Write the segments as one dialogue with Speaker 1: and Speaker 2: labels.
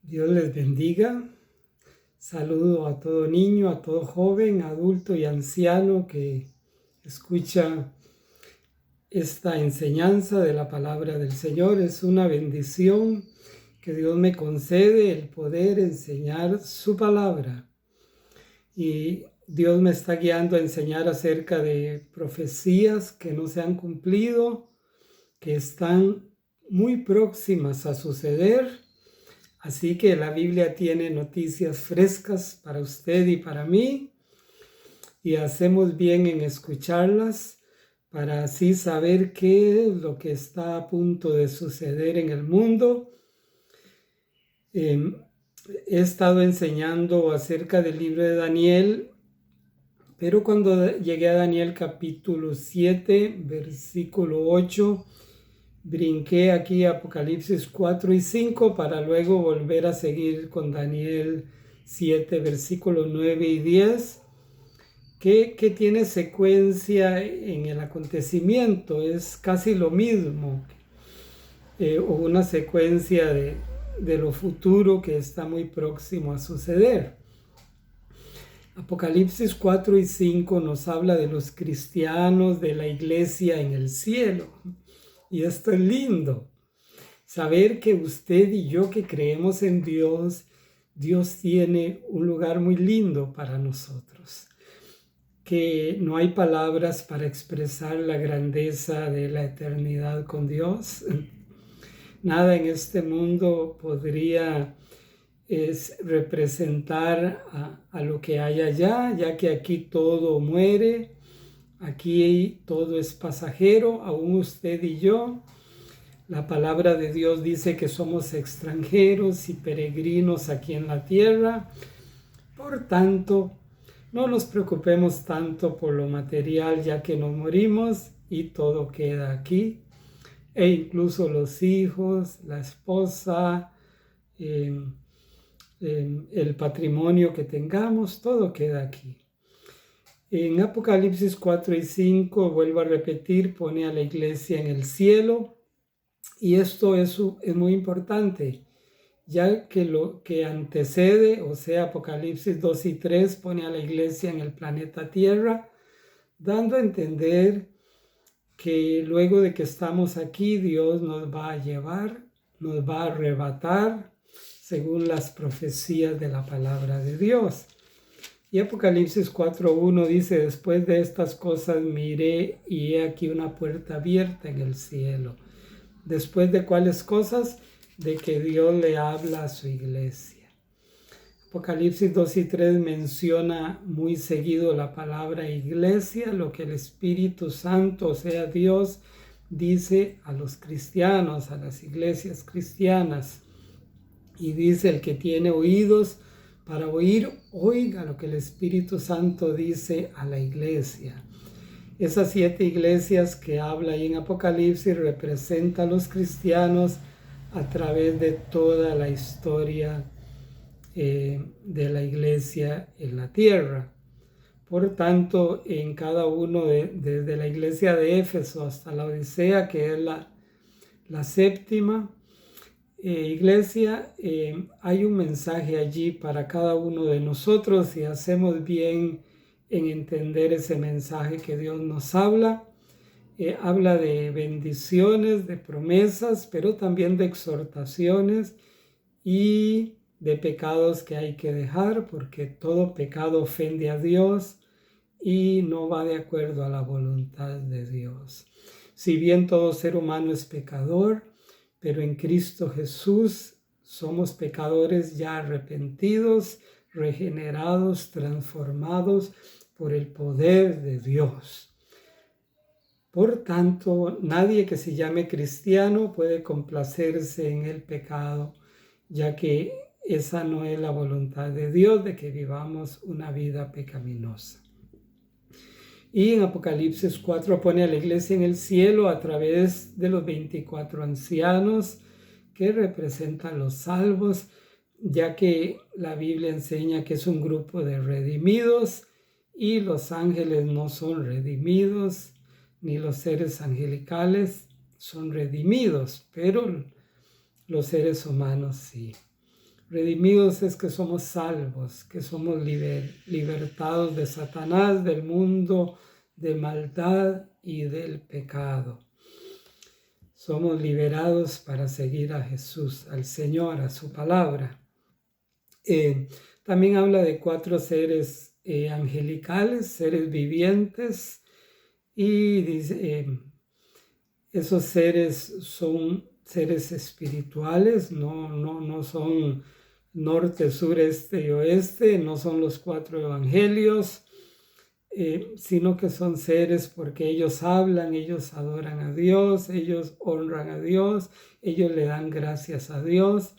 Speaker 1: Dios les bendiga. Saludo a todo niño, a todo joven, adulto y anciano que escucha esta enseñanza de la palabra del Señor. Es una bendición que Dios me concede el poder enseñar su palabra. Y Dios me está guiando a enseñar acerca de profecías que no se han cumplido, que están muy próximas a suceder. Así que la Biblia tiene noticias frescas para usted y para mí, y hacemos bien en escucharlas para así saber qué es lo que está a punto de suceder en el mundo. He estado enseñando acerca del libro de Daniel, pero cuando llegué a Daniel capítulo 7, versículo 8, brinqué aquí a Apocalipsis 4 y 5 para luego volver a seguir con Daniel 7, versículos 9 y 10, que tiene secuencia en el acontecimiento, es casi lo mismo, o una secuencia de lo futuro que está muy próximo a suceder. Apocalipsis 4 y 5 nos habla de los cristianos, de la iglesia en el cielo. Y esto es lindo. Saber que usted y yo que creemos en Dios, Dios tiene un lugar muy lindo para nosotros. Que no hay palabras para expresar la grandeza de la eternidad con Dios. Nada en este mundo podría representar a lo que hay allá, ya que aquí todo muere, aquí todo es pasajero, aún usted y yo. La palabra de Dios dice que somos extranjeros y peregrinos aquí en la tierra. Por tanto, no nos preocupemos tanto por lo material, ya que nos morimos y todo queda aquí. E incluso los hijos, la esposa, el patrimonio que tengamos, todo queda aquí. En Apocalipsis 4 y 5, vuelvo a repetir, pone a la iglesia en el cielo. Y esto es muy importante, ya que lo que antecede, o sea, Apocalipsis 2 y 3, pone a la iglesia en el planeta Tierra, dando a entender que luego de que estamos aquí, Dios nos va a llevar, nos va a arrebatar, según las profecías de la palabra de Dios. Y Apocalipsis 4:1 dice: después de estas cosas miré y he aquí una puerta abierta en el cielo. ¿Después de cuáles cosas? De que Dios le habla a su iglesia. Apocalipsis 2 y 3 menciona muy seguido la palabra iglesia, lo que el Espíritu Santo, o sea Dios, dice a los cristianos, a las iglesias cristianas. Y dice: el que tiene oídos para oír, oiga lo que el Espíritu Santo dice a la iglesia. Esas 7 iglesias que habla ahí en Apocalipsis representan a los cristianos a través de toda la historia de la iglesia en la tierra. Por tanto, en cada uno, desde la iglesia de Éfeso hasta la Odisea, que es la séptima iglesia, hay un mensaje allí para cada uno de nosotros, y hacemos bien en entender ese mensaje que Dios nos habla. Habla de bendiciones, de promesas, pero también de exhortaciones y de pecados que hay que dejar, porque todo pecado ofende a Dios y no va de acuerdo a la voluntad de Dios. Si bien todo ser humano es pecador, pero en Cristo Jesús somos pecadores ya arrepentidos, regenerados, transformados por el poder de Dios. Por tanto, nadie que se llame cristiano puede complacerse en el pecado, ya que esa no es la voluntad de Dios, de que vivamos una vida pecaminosa. Y en Apocalipsis 4 pone a la iglesia en el cielo a través de los 24 ancianos que representan los salvos, ya que la Biblia enseña que es un grupo de redimidos y los ángeles no son redimidos, ni los seres angelicales son redimidos, pero los seres humanos sí. Redimidos es que somos salvos, que somos libertados de Satanás, del mundo de maldad y del pecado. Somos liberados para seguir a Jesús, al Señor, a su palabra. También habla de 4 seres angelicales, seres vivientes, y dice, esos seres son seres espirituales, no son norte, sur, este y oeste, no son los 4 evangelios, sino que son seres porque ellos hablan, ellos adoran a Dios, ellos honran a Dios, ellos le dan gracias a Dios,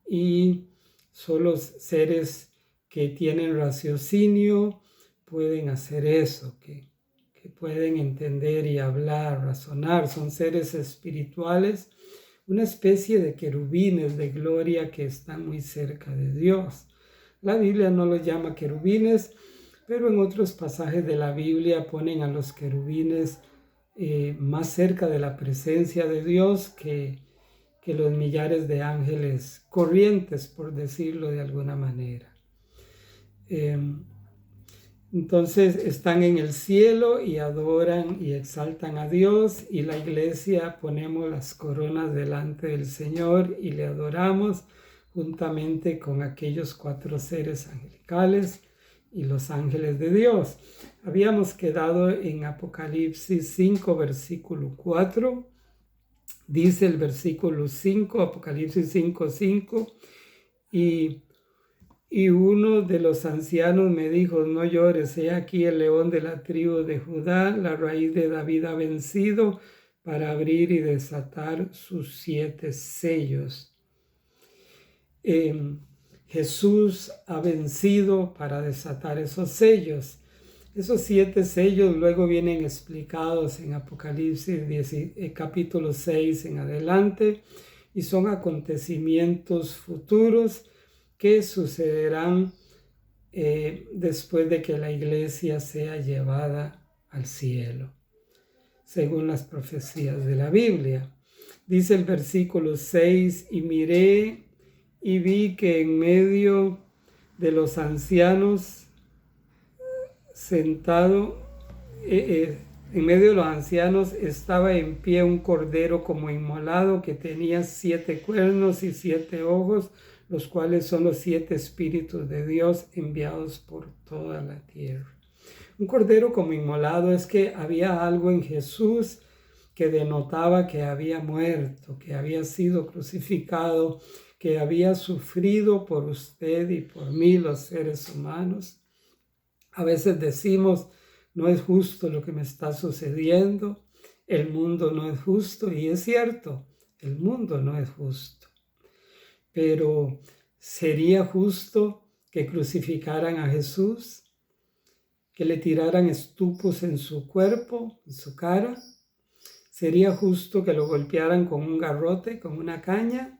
Speaker 1: y son los seres que tienen raciocinio, pueden hacer eso, que pueden entender y hablar, razonar. Son seres espirituales, una especie de querubines de gloria que están muy cerca de Dios. La Biblia no los llama querubines, pero en otros pasajes de la Biblia ponen a los querubines más cerca de la presencia de Dios que los millares de ángeles corrientes, por decirlo de alguna manera. Entonces están en el cielo y adoran y exaltan a Dios, y la iglesia ponemos las coronas delante del Señor y le adoramos juntamente con aquellos 4 seres angelicales y los ángeles de Dios. Habíamos quedado en Apocalipsis 5, versículo 4. Dice el versículo 5, Apocalipsis 5, 5, y uno de los ancianos me dijo: no llores, he aquí el león de la tribu de Judá, la raíz de David ha vencido para abrir y desatar sus 7 sellos. Jesús ha vencido para desatar esos sellos. Esos 7 sellos luego vienen explicados en Apocalipsis capítulo 6 en adelante, y son acontecimientos futuros que sucederán después de que la iglesia sea llevada al cielo, según las profecías de la Biblia. Dice el versículo 6, y miré y vi que en medio de los ancianos en medio de los ancianos estaba en pie un cordero como inmolado, que tenía 7 cuernos y 7 ojos, los cuales son los 7 espíritus de Dios enviados por toda la tierra. Un cordero como inmolado es que había algo en Jesús que denotaba que había muerto, que había sido crucificado, que había sufrido por usted y por mí, los seres humanos. A veces decimos: no es justo lo que me está sucediendo, el mundo no es justo, y es cierto, el mundo no es justo. Pero ¿sería justo que crucificaran a Jesús? ¿Que le tiraran estupos en su cuerpo, en su cara? ¿Sería justo que lo golpearan con un garrote, con una caña?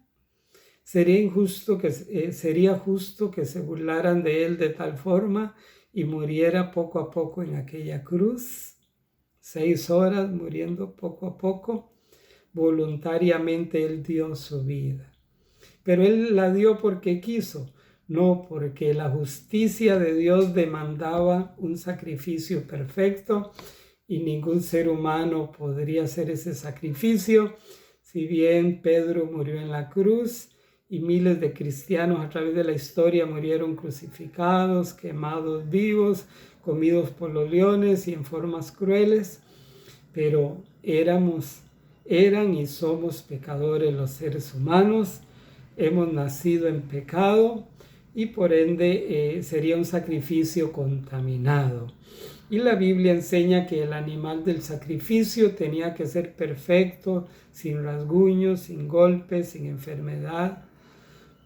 Speaker 1: ¿Sería justo que se burlaran de él de tal forma y muriera poco a poco en aquella cruz? 6 horas muriendo poco a poco. Voluntariamente él dio su vida. Pero él la dio porque quiso, no porque la justicia de Dios demandaba un sacrificio perfecto, y ningún ser humano podría hacer ese sacrificio. Si bien Pedro murió en la cruz y miles de cristianos a través de la historia murieron crucificados, quemados vivos, comidos por los leones y en formas crueles, pero eran y somos pecadores los seres humanos. Hemos nacido en pecado y por ende sería un sacrificio contaminado. Y la Biblia enseña que el animal del sacrificio tenía que ser perfecto, sin rasguños, sin golpes, sin enfermedad,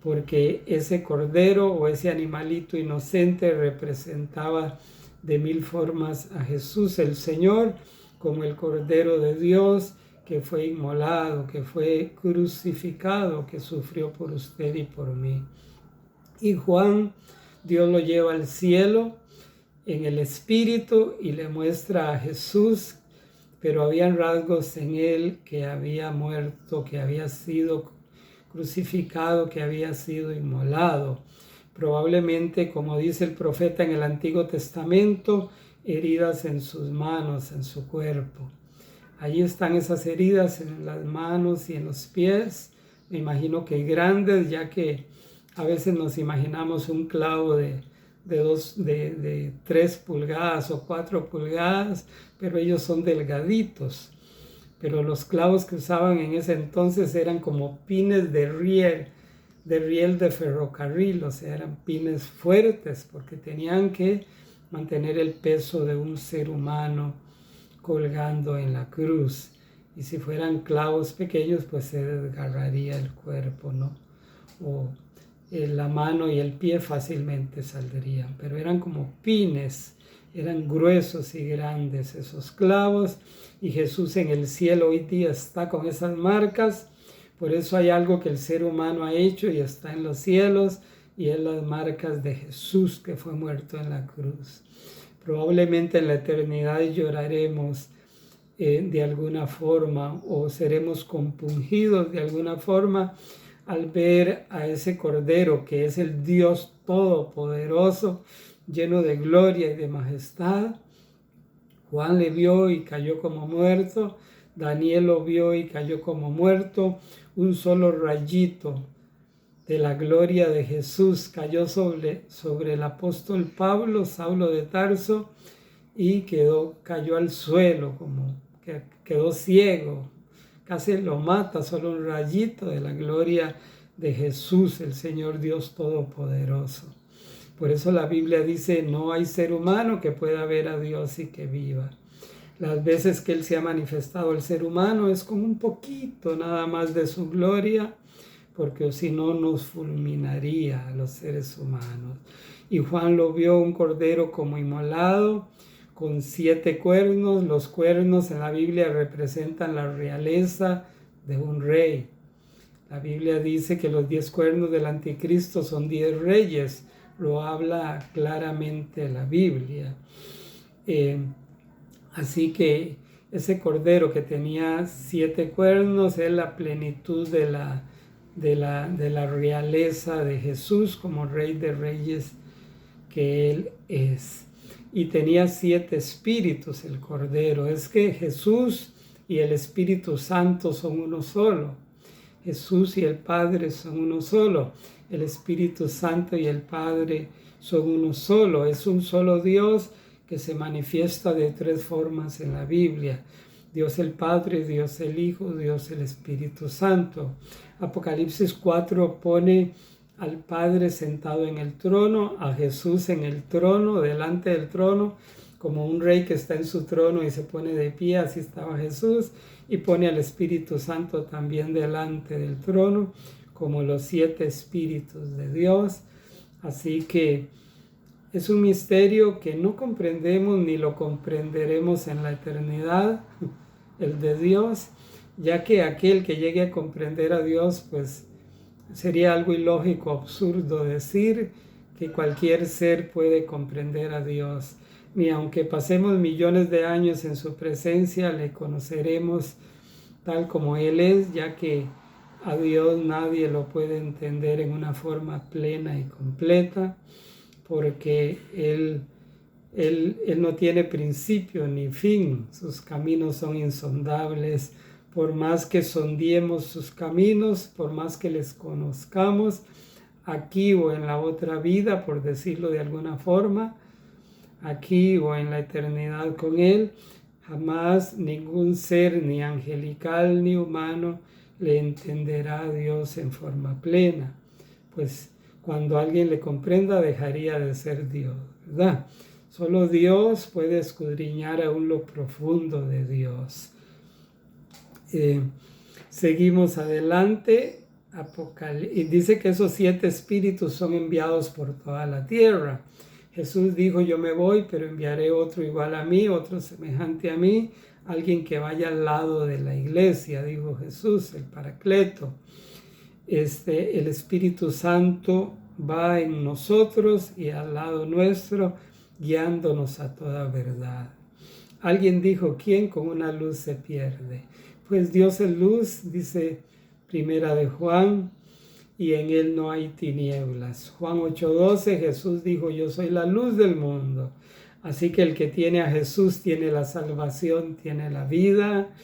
Speaker 1: porque ese cordero o ese animalito inocente representaba de 1000 formas a Jesús el Señor, como el Cordero de Dios, que fue inmolado, que fue crucificado, que sufrió por usted y por mí. Y Juan, Dios lo lleva al cielo en el Espíritu y le muestra a Jesús, pero habían rasgos en él que había muerto, que había sido crucificado que había sido inmolado. Probablemente, como dice el profeta en el Antiguo Testamento, heridas en sus manos, en su cuerpo. Allí están esas heridas en las manos y en los pies, me imagino que grandes, ya que a veces nos imaginamos un clavo de 3 pulgadas o 4 pulgadas, pero ellos son delgaditos. Pero los clavos que usaban en ese entonces eran como pines de riel de ferrocarril, o sea, eran pines fuertes porque tenían que mantener el peso de un ser humano colgando en la cruz. Y si fueran clavos pequeños, pues se desgarraría el cuerpo, ¿no? O la mano y el pie fácilmente saldrían, pero eran como pines, eran gruesos y grandes esos clavos, y Jesús en el cielo hoy día está con esas marcas. Por eso hay algo que el ser humano ha hecho y está en los cielos, y es las marcas de Jesús que fue muerto en la cruz. Probablemente en la eternidad lloraremos de alguna forma, o seremos compungidos de alguna forma al ver a ese Cordero que es el Dios Todopoderoso, lleno de gloria y de majestad. Juan le vio y cayó como muerto, Daniel lo vio y cayó como muerto. Un solo rayito de la gloria de Jesús cayó sobre el apóstol Pablo, Saulo de Tarso, y cayó al suelo, como que quedó ciego. Casi lo mata, solo un rayito de la gloria de Jesús, el Señor Dios Todopoderoso. Por eso la Biblia dice, no hay ser humano que pueda ver a Dios y que viva. Las veces que Él se ha manifestado al ser humano es como un poquito nada más de su gloria, porque si no nos fulminaría a los seres humanos. Y Juan lo vio un cordero como inmolado, con 7 cuernos. Los cuernos en la Biblia representan la realeza de un rey. La Biblia dice que los 10 cuernos del anticristo son 10 reyes. Lo habla claramente la Biblia. Así que ese cordero que tenía 7 cuernos es la plenitud de la realeza de Jesús como Rey de Reyes que Él es. Y tenía 7 espíritus el Cordero. Es que Jesús y el Espíritu Santo son uno solo. Jesús y el Padre son uno solo. El Espíritu Santo y el Padre son uno solo. Es un solo Dios que se manifiesta de 3 formas en la Biblia. Dios el Padre, Dios el Hijo, Dios el Espíritu Santo. Apocalipsis 4 pone al Padre sentado en el trono, a Jesús en el trono, delante del trono, como un rey que está en su trono y se pone de pie, así estaba Jesús, y pone al Espíritu Santo también delante del trono, como los 7 espíritus de Dios. Así que es un misterio que no comprendemos ni lo comprenderemos en la eternidad, el de Dios, ya que aquel que llegue a comprender a Dios, pues sería algo ilógico, absurdo decir que cualquier ser puede comprender a Dios. Ni aunque pasemos millones de años en su presencia, le conoceremos tal como Él es, ya que a Dios nadie lo puede entender en una forma plena y completa, porque Él no tiene principio ni fin, sus caminos son insondables. Por más que sondiemos sus caminos, por más que les conozcamos aquí o en la otra vida, por decirlo de alguna forma, aquí o en la eternidad con Él, jamás ningún ser, ni angelical ni humano, le entenderá a Dios en forma plena. Pues cuando alguien le comprenda, dejaría de ser Dios, ¿verdad? Solo Dios puede escudriñar aún lo profundo de Dios. Seguimos adelante. Y dice que esos 7 espíritus son enviados por toda la tierra. Jesús dijo, yo me voy, pero enviaré otro igual a mí, otro semejante a mí, alguien que vaya al lado de la iglesia, dijo Jesús, el Paracleto. El Espíritu Santo va en nosotros y al lado nuestro, guiándonos a toda verdad. Alguien dijo, ¿quién con una luz se pierde? Pues Dios es luz, dice Primera de Juan, y en él no hay tinieblas. Juan 8:12, Jesús dijo, yo soy la luz del mundo. Así que el que tiene a Jesús tiene la salvación, tiene la vida,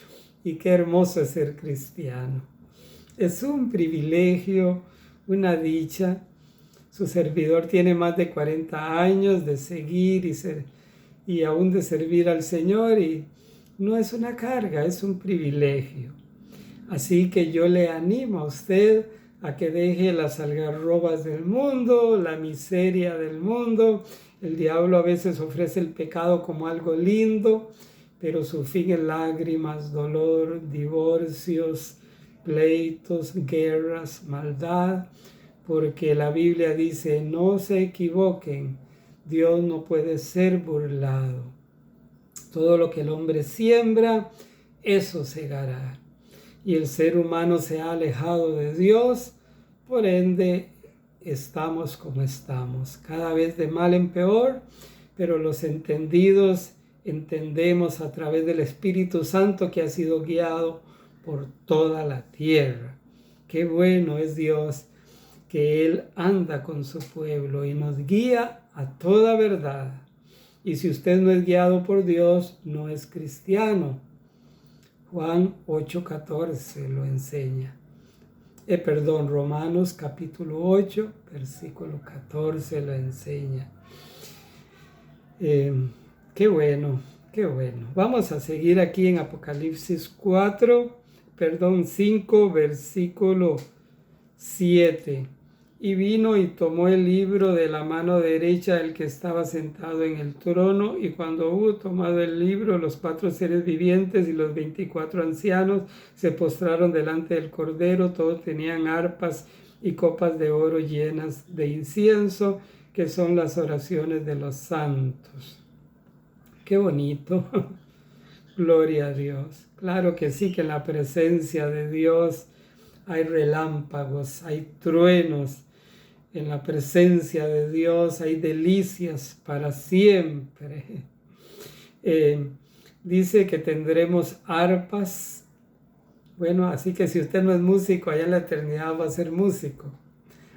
Speaker 1: y qué hermoso es ser cristiano. Es un privilegio, una dicha. Su servidor tiene más de 40 años de seguir y aún de servir al Señor, y no es una carga, es un privilegio. Así que yo le animo a usted a que deje las algarrobas del mundo, la miseria del mundo. El diablo a veces ofrece el pecado como algo lindo, pero su fin es lágrimas, dolor, divorcios, pleitos, guerras, maldad, porque la Biblia dice, no se equivoquen, Dios no puede ser burlado. Todo lo que el hombre siembra, eso segará. Y el ser humano se ha alejado de Dios, por ende estamos como estamos, cada vez de mal en peor, pero los entendidos entendemos a través del Espíritu Santo que ha sido guiado por toda la tierra. Qué bueno es Dios, que Él anda con su pueblo y nos guía a toda verdad. Y si usted no es guiado por Dios, no es cristiano. Juan 8:14 lo enseña. Romanos capítulo 8, versículo 14 lo enseña. Qué bueno, qué bueno. Vamos a seguir aquí en Apocalipsis 5, versículo 7. Y vino y tomó el libro de la mano derecha del que estaba sentado en el trono, y cuando hubo tomado el libro, los 4 seres vivientes y los 24 ancianos se postraron delante del Cordero. Todos tenían arpas y copas de oro llenas de incienso, que son las oraciones de los santos. Qué bonito. Gloria a Dios. Claro que sí, que en la presencia de Dios hay relámpagos, hay truenos. En la presencia de Dios hay delicias para siempre. Dice que tendremos arpas. Bueno, así que si usted no es músico, allá en la eternidad va a ser músico.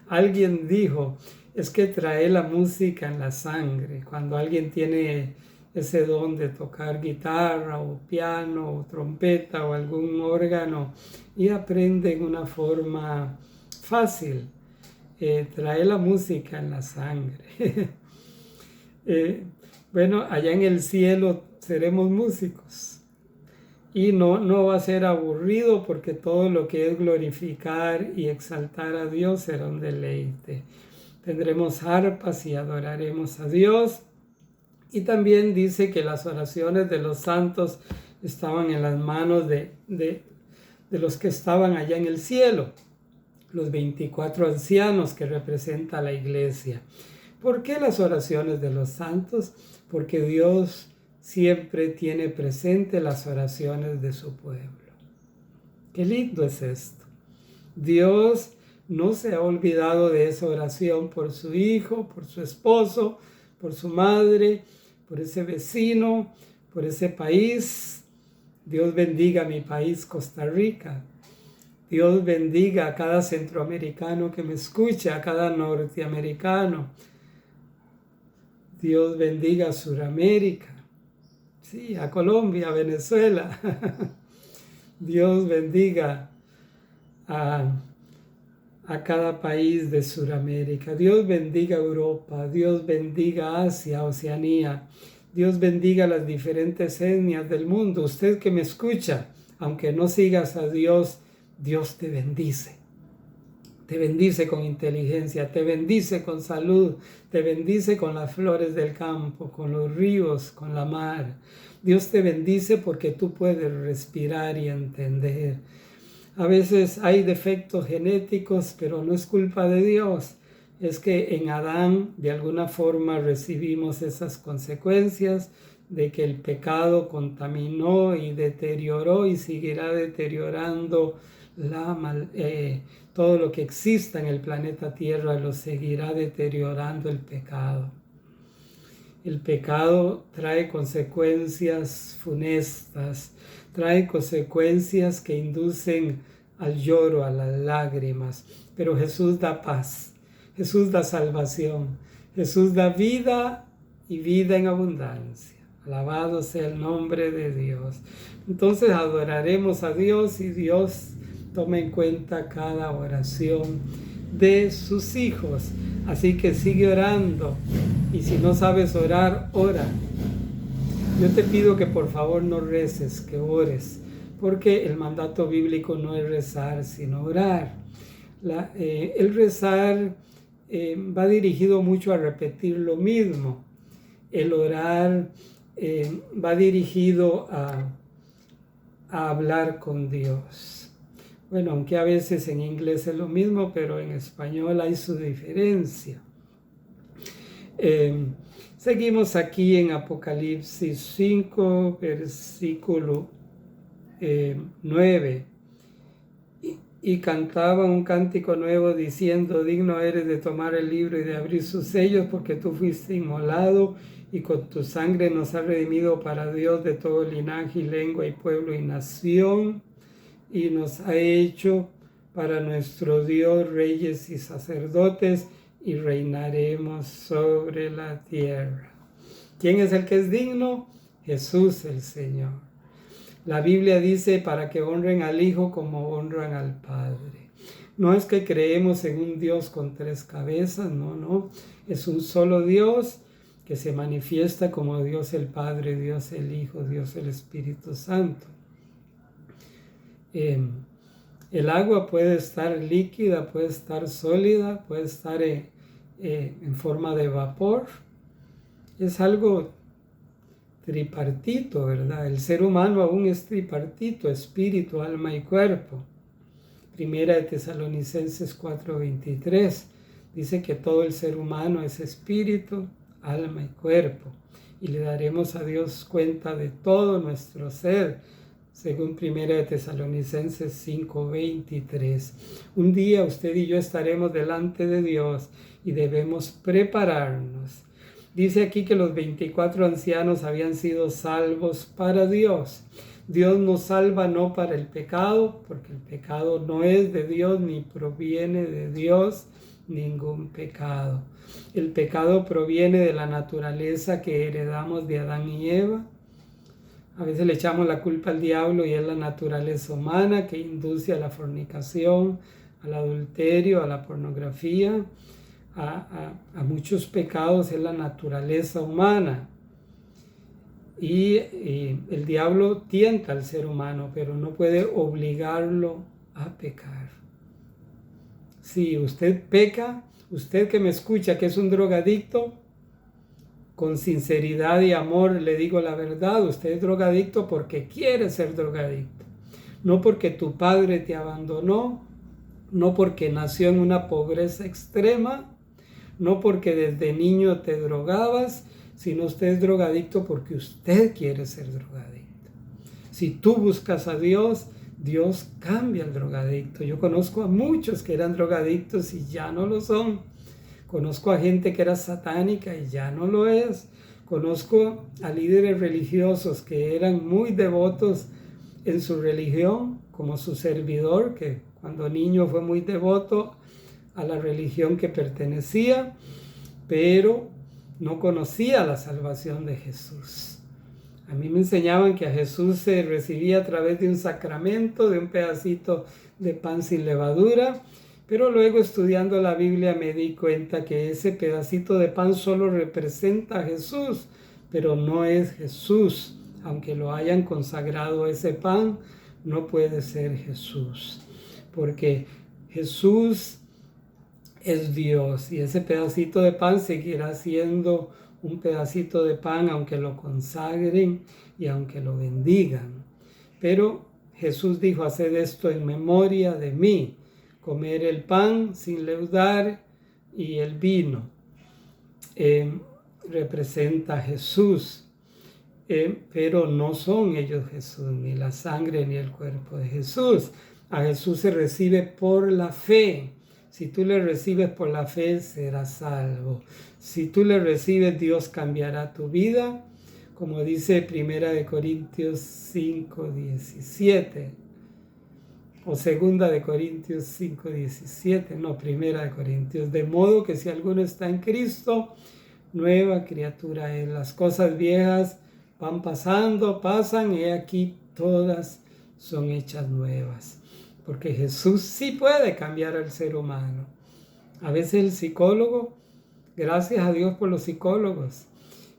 Speaker 1: Alguien dijo, es que trae la música en la sangre. Cuando alguien tiene ese don de tocar guitarra o piano o trompeta o algún órgano y aprende en una forma fácil, trae la música en la sangre. Bueno, allá en el cielo seremos músicos y no va a ser aburrido, porque todo lo que es glorificar y exaltar a Dios será un deleite. Tendremos arpas y adoraremos a Dios. Y también dice que las oraciones de los santos estaban en las manos de los que estaban allá en el cielo, los 24 ancianos que representa la iglesia. ¿Por qué las oraciones de los santos? Porque Dios siempre tiene presente las oraciones de su pueblo. Qué lindo es esto. Dios no se ha olvidado de esa oración por su hijo, por su esposo, por su madre, por ese vecino, por ese país. Dios bendiga a mi país, Costa Rica. Dios bendiga a cada centroamericano que me escucha, a cada norteamericano. Dios bendiga a Sudamérica, sí, a Colombia, a Venezuela. Dios bendiga a cada país de Sudamérica. Dios bendiga a Europa. Dios bendiga a Asia, Oceanía. Dios bendiga las diferentes etnias del mundo. Usted que me escucha, aunque no sigas a Dios, Dios te bendice. Te bendice con inteligencia, te bendice con salud, te bendice con las flores del campo, con los ríos, con la mar. Dios te bendice porque tú puedes respirar y entender. A veces hay defectos genéticos, pero no es culpa de Dios. Es que en Adán, de alguna forma, recibimos esas consecuencias de que el pecado contaminó y deterioró y seguirá deteriorando todo lo que exista en el planeta Tierra, lo seguirá deteriorando el pecado. El pecado trae consecuencias funestas, trae consecuencias que inducen al lloro, a las lágrimas. Pero Jesús da paz, Jesús da salvación, Jesús da vida y vida en abundancia. Alabado sea el nombre de Dios. Entonces adoraremos a Dios y Dios toma en cuenta cada oración de sus hijos. Así que sigue orando. Y si no sabes orar, ora. Yo te pido que por favor no reces, que ores, porque el mandato bíblico no es rezar, sino orar. El rezar va dirigido mucho a repetir lo mismo. El orar va dirigido a hablar con Dios. Bueno, aunque a veces en inglés es lo mismo, pero en español hay su diferencia. Seguimos aquí en Apocalipsis 5, versículo 9. Y cantaba un cántico nuevo diciendo: digno eres de tomar el libro y de abrir sus sellos, porque tú fuiste inmolado y con tu sangre nos has redimido para Dios de todo linaje y lengua y pueblo y nación, y nos ha hecho para nuestro Dios reyes y sacerdotes, y reinaremos sobre la tierra. ¿Quién es el que es digno? Jesús el Señor. La Biblia dice para que honren al Hijo como honran al Padre. No es que creemos en un Dios con tres cabezas, no. Es un solo Dios que se manifiesta como Dios el Padre, Dios el Hijo, Dios el Espíritu Santo. El agua puede estar líquida, puede estar sólida, puede estar en forma de vapor. Es algo tripartito, ¿verdad? El ser humano aún es tripartito: espíritu, alma y cuerpo. Primera de Tesalonicenses 4:23 dice que todo el ser humano es espíritu, alma y cuerpo, y le daremos a Dios cuenta de todo nuestro ser, según Primera de Tesalonicenses 5:23. Un día usted y yo estaremos delante de Dios y debemos prepararnos. Dice aquí que los 24 ancianos habían sido salvos para Dios. Dios nos salva no para el pecado, porque el pecado no es de Dios ni proviene de Dios ningún pecado. El pecado proviene de la naturaleza que heredamos de Adán y Eva. A veces le echamos la culpa al diablo y es la naturaleza humana que induce a la fornicación, al adulterio, a la pornografía. A muchos pecados es la naturaleza humana, y el diablo tienta al ser humano, pero no puede obligarlo a pecar. Si usted peca, usted que me escucha, que es un drogadicto, con sinceridad y amor le digo la verdad: usted es drogadicto porque quiere ser drogadicto, no porque tu padre te abandonó, no porque nació en una pobreza extrema, no porque desde niño te drogabas, sino usted es drogadicto porque usted quiere ser drogadicto. Si tú buscas a Dios, Dios cambia al drogadicto. Yo conozco a muchos que eran drogadictos y ya no lo son. Conozco a gente que era satánica y ya no lo es. Conozco a líderes religiosos que eran muy devotos en su religión, como su servidor, que cuando niño fue muy devoto a la religión que pertenecía, pero no conocía la salvación de Jesús. A mí me enseñaban que a Jesús se recibía a través de un sacramento, de un pedacito de pan sin levadura, pero luego estudiando la Biblia me di cuenta que ese pedacito de pan solo representa a Jesús, pero no es Jesús. Aunque lo hayan consagrado ese pan, no puede ser Jesús, porque Jesús es Dios, y ese pedacito de pan seguirá siendo un pedacito de pan aunque lo consagren y aunque lo bendigan. Pero Jesús dijo: haced esto en memoria de mí. Comer el pan sin leudar y el vino representa a Jesús, pero no son ellos Jesús, ni la sangre ni el cuerpo de Jesús. A Jesús se recibe por la fe. Si tú le recibes por la fe, serás salvo. Si tú le recibes, Dios cambiará tu vida, como dice 1 Corintios 5:17. o segunda de Corintios 5:17, no, primera de Corintios, de modo que si alguno está en Cristo, nueva criatura es. Las cosas viejas van pasando, pasan, y aquí todas son hechas nuevas. Porque Jesús sí puede cambiar al ser humano. A veces el psicólogo, gracias a Dios por los psicólogos,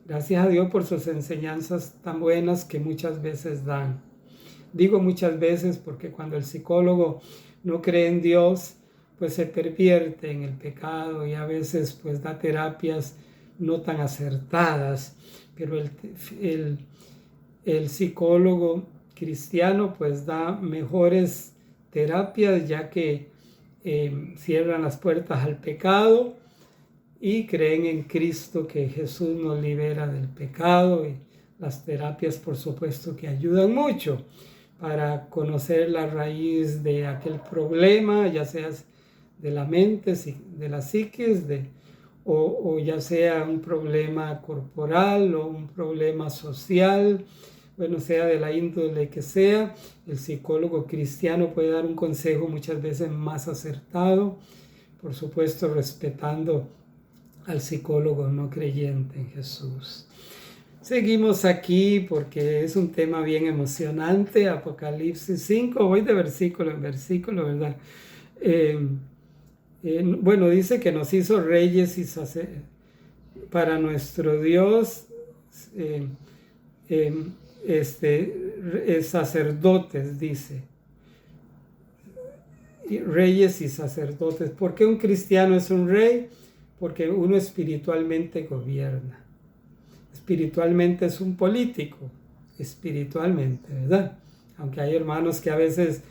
Speaker 1: gracias a Dios por sus enseñanzas tan buenas que muchas veces dan. Digo muchas veces porque cuando el psicólogo no cree en Dios, pues se pervierte en el pecado y a veces pues da terapias no tan acertadas. Pero el psicólogo cristiano pues da mejores terapias, ya que cierran las puertas al pecado y creen en Cristo, que Jesús nos libera del pecado. Y las terapias por supuesto que ayudan mucho para conocer la raíz de aquel problema, ya sea de la mente, de la psiquis, o ya sea un problema corporal o un problema social, bueno, sea de la índole que sea. El psicólogo cristiano puede dar un consejo muchas veces más acertado, por supuesto respetando al psicólogo no creyente en Jesús. Seguimos aquí porque es un tema bien emocionante. Apocalipsis 5, voy de versículo en versículo, ¿verdad? Bueno, dice que nos hizo reyes y para nuestro Dios, sacerdotes, dice. Reyes y sacerdotes. ¿Por qué un cristiano es un rey? Porque uno espiritualmente gobierna. Espiritualmente es un político, espiritualmente, ¿verdad? Aunque hay hermanos que a veces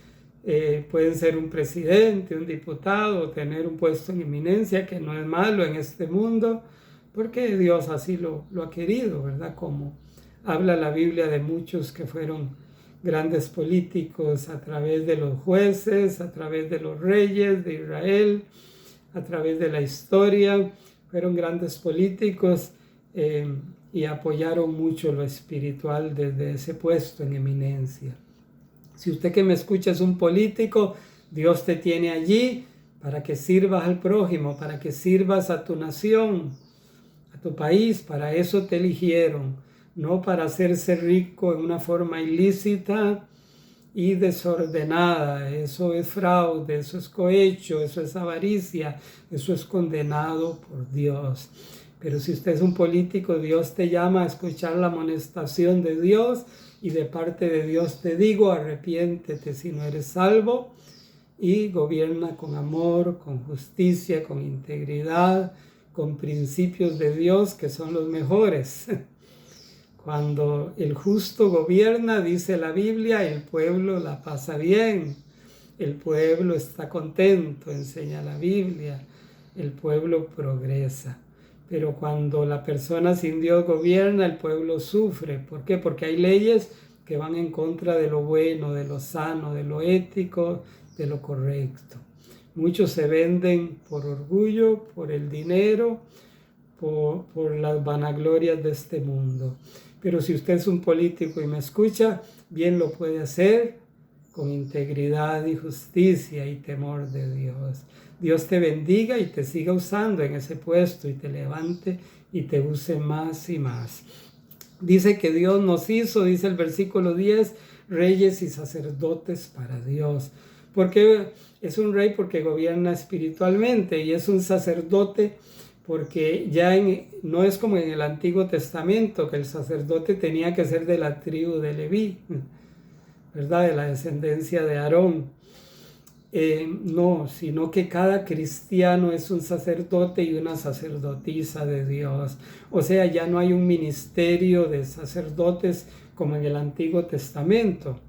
Speaker 1: pueden ser un presidente, un diputado, tener un puesto en eminencia, que no es malo en este mundo, porque Dios así lo ha querido, ¿verdad? Como habla la Biblia de muchos que fueron grandes políticos a través de los jueces, a través de los reyes de Israel, a través de la historia, fueron grandes políticos y apoyaron mucho lo espiritual desde ese puesto en eminencia. Si usted que me escucha es un político, Dios te tiene allí para que sirvas al prójimo, para que sirvas a tu nación, a tu país. Para eso te eligieron, no para hacerse rico en una forma ilícita y desordenada. Eso es fraude, eso es cohecho, eso es avaricia, eso es condenado por Dios. Pero si usted es un político, Dios te llama a escuchar la amonestación de Dios, y de parte de Dios te digo, arrepiéntete si no eres salvo, y gobierna con amor, con justicia, con integridad, con principios de Dios que son los mejores. Cuando el justo gobierna, dice la Biblia, el pueblo la pasa bien, el pueblo está contento, enseña la Biblia, el pueblo progresa. Pero cuando la persona sin Dios gobierna, el pueblo sufre. ¿Por qué? Porque hay leyes que van en contra de lo bueno, de lo sano, de lo ético, de lo correcto. Muchos se venden por orgullo, por el dinero, por las vanaglorias de este mundo. Pero si usted es un político y me escucha, bien lo puede hacer con integridad y justicia y temor de Dios. Dios te bendiga y te siga usando en ese puesto y te levante y te use más y más. Dice que Dios nos hizo, dice el versículo 10, reyes y sacerdotes para Dios. Porque es un rey porque gobierna espiritualmente, y es un sacerdote porque ya no es como en el Antiguo Testamento, que el sacerdote tenía que ser de la tribu de Leví, ¿verdad? De la descendencia de Aarón. No, sino que cada cristiano es un sacerdote y una sacerdotisa de Dios. O sea, ya no hay un ministerio de sacerdotes como en el Antiguo Testamento.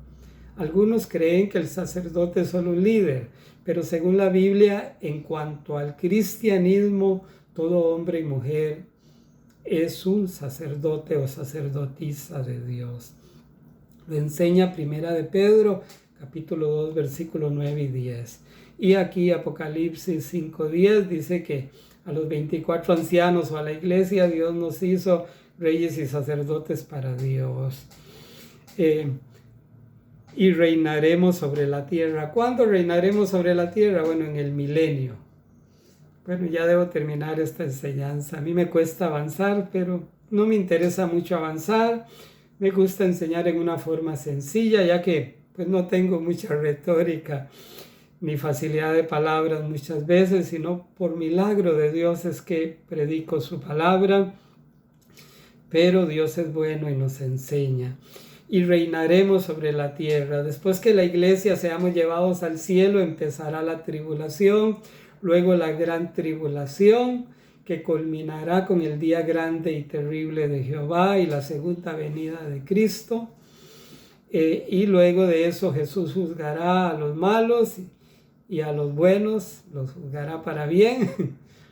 Speaker 1: Algunos creen que el sacerdote es solo un líder, pero según la Biblia, en cuanto al cristianismo, todo hombre y mujer es un sacerdote o sacerdotisa de Dios. Lo enseña Primera de Pedro, capítulo 2, versículos 9 y 10. Y aquí Apocalipsis 5:10 dice que a los 24 ancianos o a la iglesia Dios nos hizo reyes y sacerdotes para Dios. y reinaremos sobre la tierra. ¿Cuándo reinaremos sobre la tierra? Bueno, en el milenio. Bueno, ya debo terminar esta enseñanza. A mí me cuesta avanzar, pero no me interesa mucho avanzar. Me gusta enseñar en una forma sencilla, ya que pues no tengo mucha retórica ni facilidad de palabras muchas veces, sino por milagro de Dios es que predico su palabra. Pero Dios es bueno y nos enseña. Y reinaremos sobre la tierra. Después que la iglesia seamos llevados al cielo, empezará la tribulación, luego la gran tribulación, que culminará con el día grande y terrible de Jehová y la segunda venida de Cristo. Y luego de eso Jesús juzgará a los malos y a los buenos, los juzgará para bien.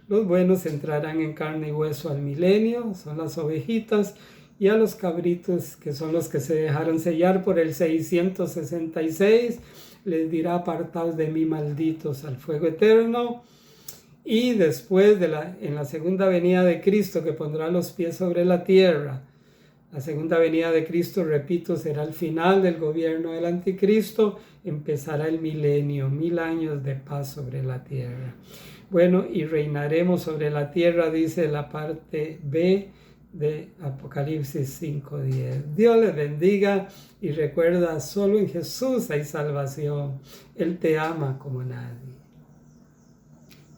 Speaker 1: Los buenos entrarán en carne y hueso al milenio, son las ovejitas, y a los cabritos, que son los que se dejaron sellar por el 666, les dirá: apartaos de mí, malditos, al fuego eterno. Y después en la segunda venida de Cristo, que pondrá los pies sobre la tierra, la segunda venida de Cristo, repito, será el final del gobierno del anticristo, empezará el milenio, 1000 años de paz sobre la tierra. Bueno, y reinaremos sobre la tierra, dice la parte B de Apocalipsis 5:10. Dios les bendiga y recuerda, solo en Jesús hay salvación. Él te ama como nadie.